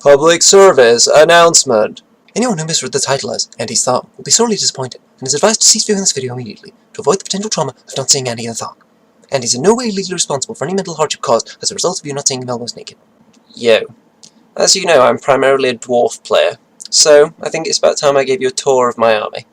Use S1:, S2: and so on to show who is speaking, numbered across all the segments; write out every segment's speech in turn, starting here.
S1: Public service announcement. Anyone who misread the title as Andy's Throng will be sorely disappointed and is advised to cease viewing this video immediately to avoid the potential trauma of not seeing Andy in the Throng. Andy is in no way legally responsible for any mental hardship caused as a result of you not seeing him almost naked. Yo. As you know, I'm primarily a Dwarf player, so I think it's about time I gave you a tour of my army.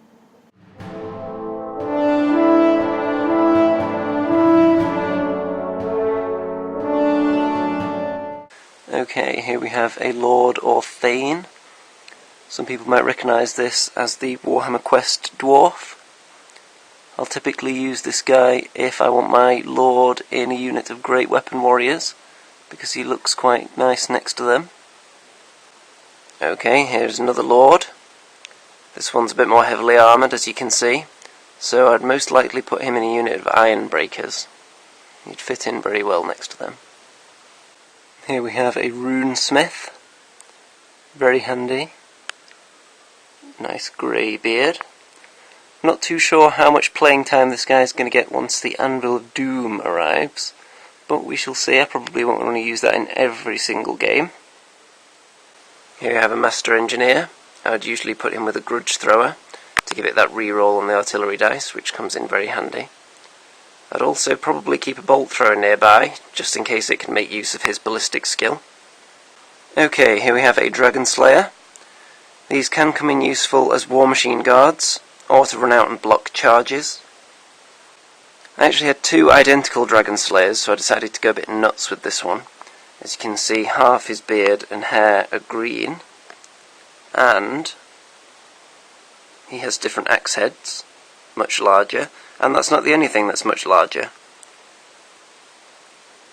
S1: Okay, here we have a Lord or Thane. Some people might recognise this as the Warhammer Quest Dwarf. I'll typically use this guy if I want my Lord in a unit of Great Weapon Warriors, because he looks quite nice next to them. Okay, here's another Lord. This one's a bit more heavily armoured, as you can see, so I'd most likely put him in a unit of Iron Breakers. He'd fit in very well next to them. Here we have a Runesmith. Very handy. Nice grey beard. Not too sure how much playing time this guy's going to get once the Anvil of Doom arrives, but we shall see. I probably won't want to use that in every single game. Here we have a Master Engineer. I would usually put him with a Grudge Thrower to give it that reroll on the artillery dice, which comes in very handy. I'd also probably keep a Bolt Thrower nearby, just in case it can make use of his ballistic skill. Okay, here we have a Dragon Slayer. These can come in useful as War Machine Guards, or to run out and block charges. I actually had two identical Dragon Slayers, so I decided to go a bit nuts with this one. As you can see, half his beard and hair are green, and he has different axe heads, much larger, and that's not the only thing that's much larger.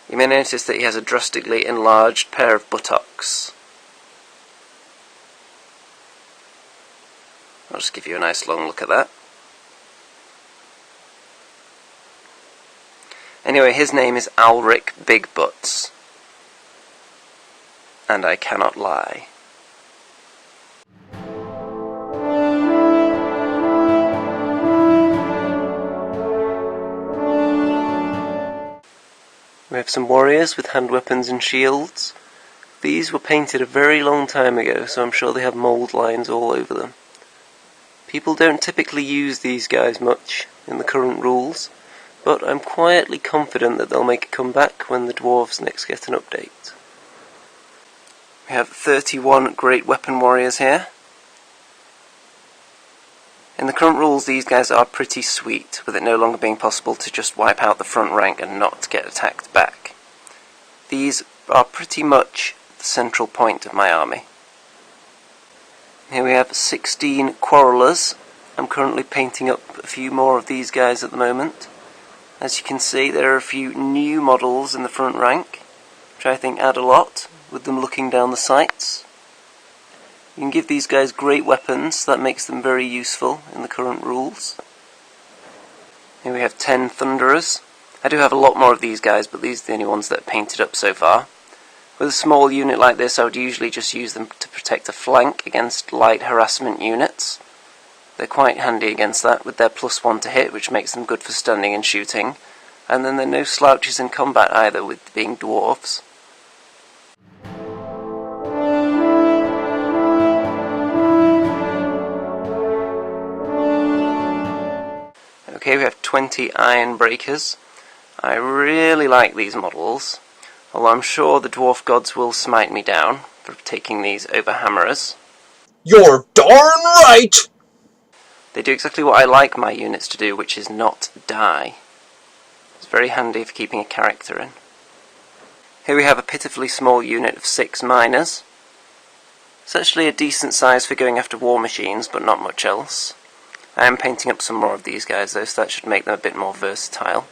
S1: You may notice that he has a drastically enlarged pair of buttocks. I'll just give you a nice long look at that. Anyway, his name is Alric Big Butts. And I cannot lie. We have some warriors with hand weapons and shields. These were painted a very long time ago, so I'm sure they have mould lines all over them. People don't typically use these guys much in the current rules, but I'm quietly confident that they'll make a comeback when the Dwarves next get an update. We have 31 Great Weapon Warriors here. In the current rules, these guys are pretty sweet, with it no longer being possible to just wipe out the front rank and not get attacked back. These are pretty much the central point of my army. Here we have 16 Quarrelers. I'm currently painting up a few more of these guys at the moment. As you can see, there are a few new models in the front rank, which I think add a lot, with them looking down the sights. You can give these guys great weapons, so that makes them very useful in the current rules. Here we have 10 Thunderers. I do have a lot more of these guys, but these are the only ones that are painted up so far. With a small unit like this, I would usually just use them to protect a flank against light harassment units. They're quite handy against that, with their +1 to hit, which makes them good for stunning and shooting. And then they're no slouches in combat either, with being dwarves. Okay, we have 20 Iron Breakers. I really like these models, although I'm sure the Dwarf gods will smite me down for taking these over Hammerers.
S2: You're darn right!
S1: They do exactly what I like my units to do, which is not die. It's very handy for keeping a character in. Here we have a pitifully small unit of 6 Miners. It's actually a decent size for going after war machines, but not much else. I am painting up some more of these guys though, so that should make them a bit more versatile.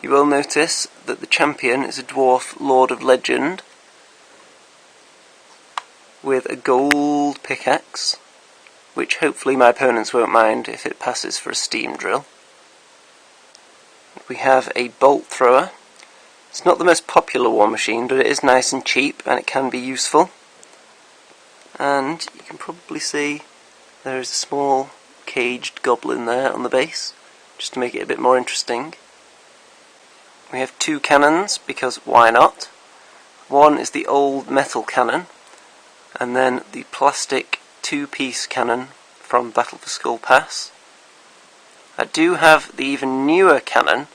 S1: You will notice that the champion is a Dwarf Lord of Legend with a gold pickaxe, which hopefully my opponents won't mind if it passes for a steam drill. We have a Bolt Thrower. It's not the most popular war machine, but it is nice and cheap and it can be useful. And you can probably see there is a small caged goblin there on the base, just to make it a bit more interesting. We have 2 cannons, because why not? One is the old metal cannon, And then the plastic 2-piece cannon from Battle for Skull Pass. I do have the even newer cannon,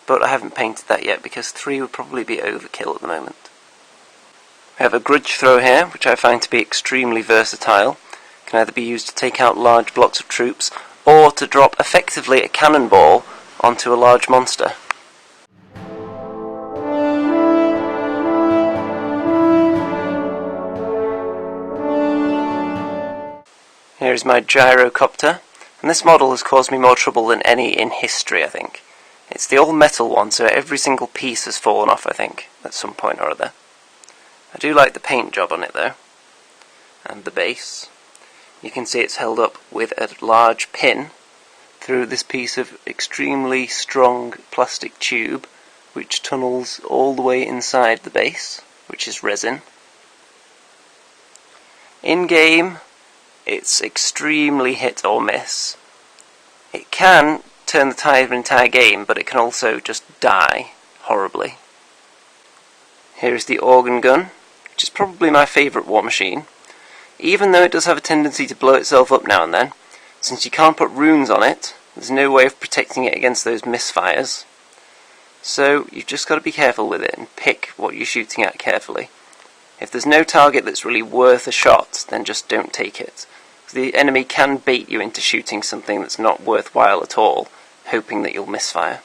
S1: but I haven't painted that yet because 3 would probably be overkill at the moment. I have a grudge throw here, which I find to be extremely versatile. It can either be used to take out large blocks of troops, or to drop effectively a cannonball onto a large monster. Here is my gyrocopter, and this model has caused me more trouble than any in history, I think. It's the all metal one, so every single piece has fallen off, I think, at some point or other. I do like the paint job on it though, and the base. You can see it's held up with a large pin through this piece of extremely strong plastic tube, which tunnels all the way inside the base, which is resin. In game, it's extremely hit or miss. It can turn the tide of an entire game, but it can also just die horribly. Here is the organ gun, which is probably my favourite war machine. Even though it does have a tendency to blow itself up now and then, since you can't put runes on it, there's no way of protecting it against those misfires. So you've just got to be careful with it and pick what you're shooting at carefully. If there's no target that's really worth a shot, then just don't take it. The enemy can bait you into shooting something that's not worthwhile at all, hoping that you'll misfire.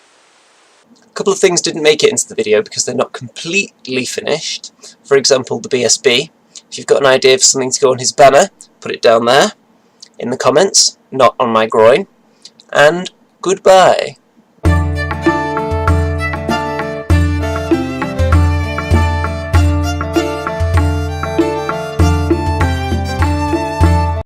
S2: A couple of things didn't make it into the video because they're not completely finished. For example, the BSB. If you've got an idea of something to go on his banner, put it down there in the comments, not on my groin. And goodbye.